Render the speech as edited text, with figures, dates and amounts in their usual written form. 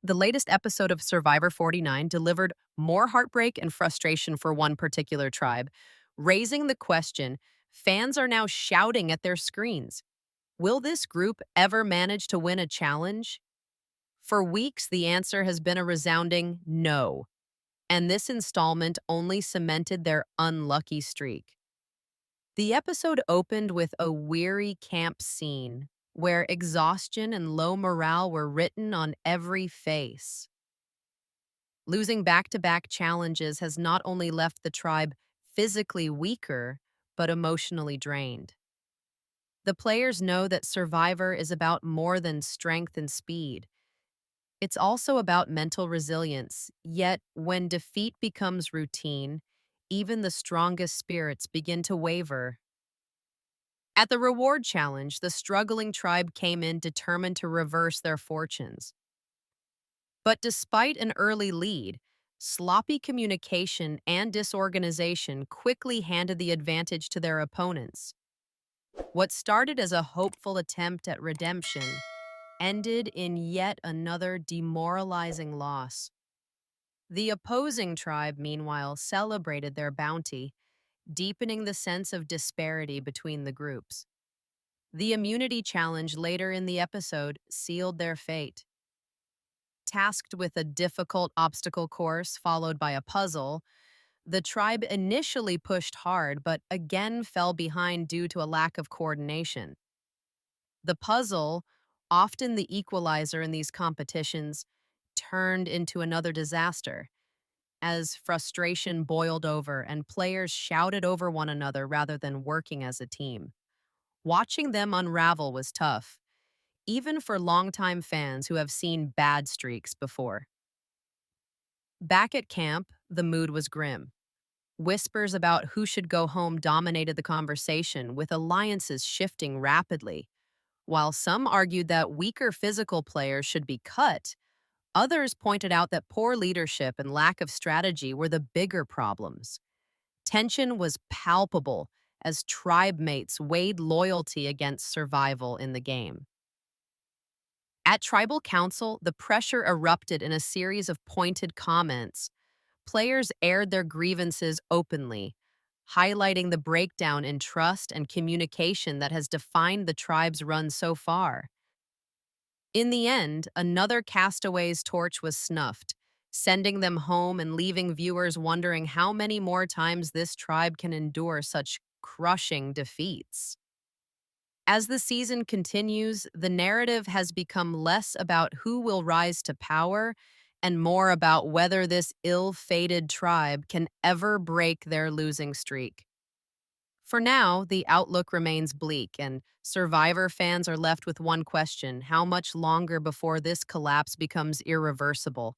The latest episode of Survivor 49 delivered more heartbreak and frustration for one particular tribe, raising the question fans are now shouting at their screens. Will this group ever manage to win a challenge? For weeks, the answer has been a resounding no, and this installment only cemented their unlucky streak. The episode opened with a weary camp scene where exhaustion and low morale were written on every face. Losing back to back challenges has not only left the tribe physically weaker, but emotionally drained. The players know that Survivor is about more than strength and speed. It's also about mental resilience, yet, when defeat becomes routine, even the strongest spirits begin to waver. At the reward challenge, the struggling tribe came in determined to reverse their fortunes. But despite an early lead, sloppy communication and disorganization quickly handed the advantage to their opponents. What started as a hopeful attempt at redemption ended in yet another demoralizing loss. The opposing tribe, meanwhile, celebrated their bounty, deepening the sense of disparity between the groups. The immunity challenge later in the episode sealed their fate. Tasked with a difficult obstacle course followed by a puzzle, the tribe initially pushed hard but again fell behind due to a lack of coordination. The puzzle, often the equalizer in these competitions, turned into another disaster as frustration boiled over and players shouted over one another rather than working as a team. Watching them unravel was tough, even for longtime fans who have seen bad streaks before. Back at camp, the mood was grim. Whispers about who should go home dominated the conversation, with alliances shifting rapidly. While some argued that weaker physical players should be cut, others pointed out that poor leadership and lack of strategy were the bigger problems. Tension was palpable as tribe mates weighed loyalty against survival in the game. At Tribal Council, the pressure erupted in a series of pointed comments. Players aired their grievances openly, highlighting the breakdown in trust and communication that has defined the tribe's run so far. In the end, another castaway's torch was snuffed, sending them home and leaving viewers wondering how many more times this tribe can endure such crushing defeats. As the season continues, the narrative has become less about who will rise to power and more about whether this ill-fated tribe can ever break their losing streak. For now, the outlook remains bleak, and Survivor fans are left with one question: how much longer before this collapse becomes irreversible?